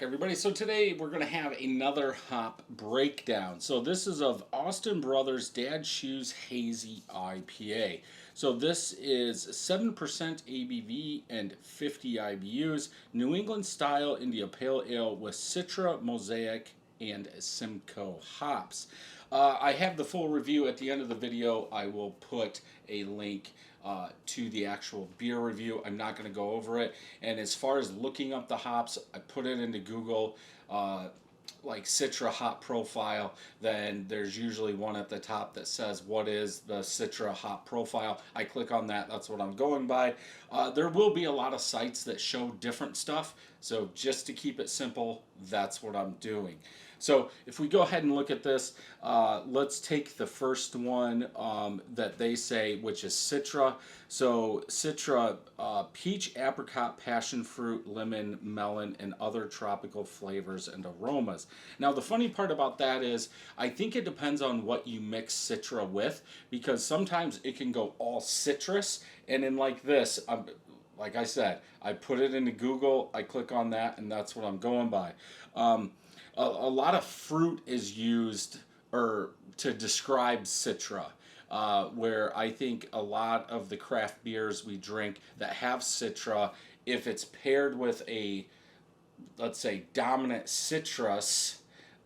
back, everybody. So today we're going to have another hop breakdown. So this is of Austin Brothers Dad Shoes Hazy IPA. So this is 7% ABV and 50 IBUs, New England Style India Pale Ale with Citra, Mosaic, and Simcoe hops. I have the full review at the end of the video. I will put a link to the actual beer review. I'm not going to go over it. And as far as looking up the hops, I put it into Google, like Citra hop profile. Then there's usually one at the top that says what is the Citra hop profile. I click on that. That's what I'm going by. There will be a lot of sites that show different stuff. So just to keep it simple, that's what I'm doing. So if we go ahead and look at this, let's take the first one that they say, which is Citra. So Citra, peach, apricot, passion fruit, lemon, melon, and other tropical flavors and aromas. Now the funny part about that is I think it depends on what you mix Citra with, because sometimes it can go all citrus, and in like this, like I said, I put it into Google, I click on that, and that's what I'm going by. A lot of fruit is used to describe Citra, where I think a lot of the craft beers we drink that have Citra, if it's paired with a, let's say, dominant citrus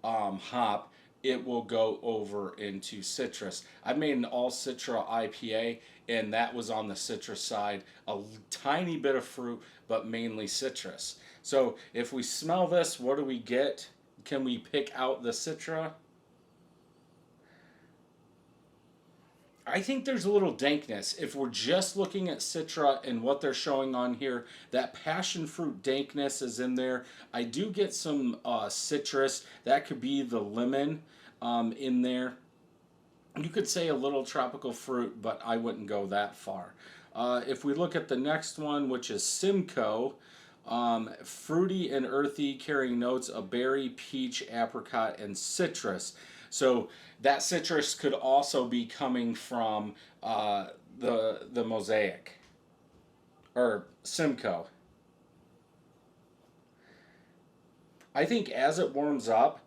hop, it will go over into citrus. I made an all Citra IPA, and that was on the citrus side. A tiny bit of fruit, but mainly citrus. So if we smell this, what do we get? Can we pick out the Citra? I think there's a little dankness. If we're just looking at Citra and what they're showing on here, that passion fruit dankness is in there. I do get some citrus. That could be the lemon in there. You could say a little tropical fruit, but I wouldn't go that far. If we look at the next one, which is Simcoe, fruity and earthy, carrying notes of berry, peach, apricot, and citrus. So that citrus could also be coming from the Mosaic or Simcoe. I think as it warms up,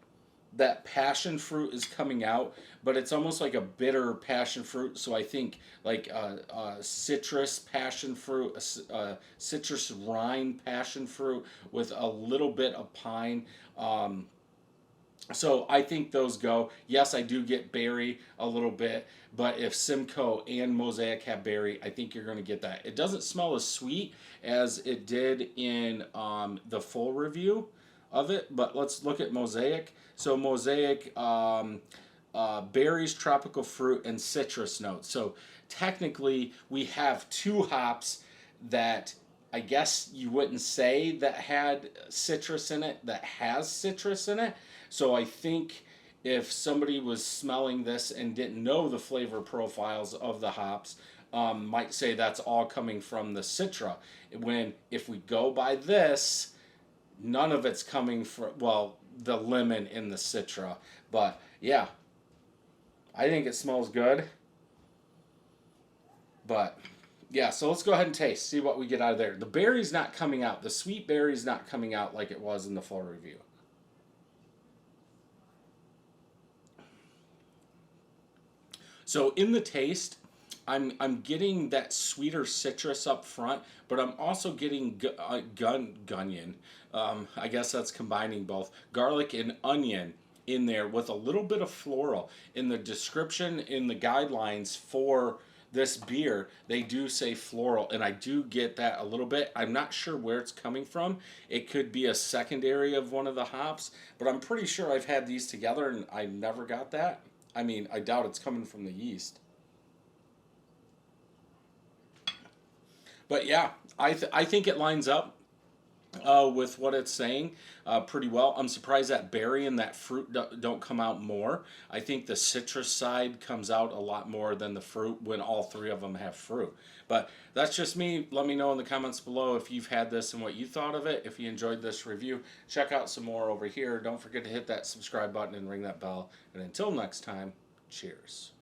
that passion fruit is coming out, but it's almost like a bitter passion fruit. So I think like citrus passion fruit, citrus rind passion fruit with a little bit of pine. So I think those go. Yes, I do get berry a little bit, but if Simcoe and Mosaic have berry, I think you're going to get that. It doesn't smell as sweet as it did in the full review of it, but let's look at Mosaic. So Mosaic, berries, tropical fruit, and citrus notes. So technically we have two hops that I guess you wouldn't say that had citrus in it, that has citrus in it. So I think if somebody was smelling this and didn't know the flavor profiles of the hops, might say that's all coming from the Citra. When if we go by this, none of it's coming from, well, the lemon in the Citra. But yeah, I think it smells good. But yeah, so let's go ahead and taste, see what we get out of there. The berry's not coming out. The sweet berry's not coming out like it was in the full review. So in the taste, I'm getting that sweeter citrus up front, but I'm also getting onion. I guess that's combining both garlic and onion in there with a little bit of floral. In the description, in the guidelines for this beer, they do say floral, and I do get that a little bit. I'm not sure where it's coming from. It could be a secondary of one of the hops, but I'm pretty sure I've had these together and I never got that. I mean, I doubt it's coming from the yeast. But yeah, I think it lines up with what it's saying pretty well. I'm surprised that berry and that fruit don't come out more. I think the citrus side comes out a lot more than the fruit when all three of them have fruit. But that's just me. Let me know in the comments below if you've had this and what you thought of it. If you enjoyed this review, check out some more over here. Don't forget to hit that subscribe button and ring that bell. And until next time, cheers.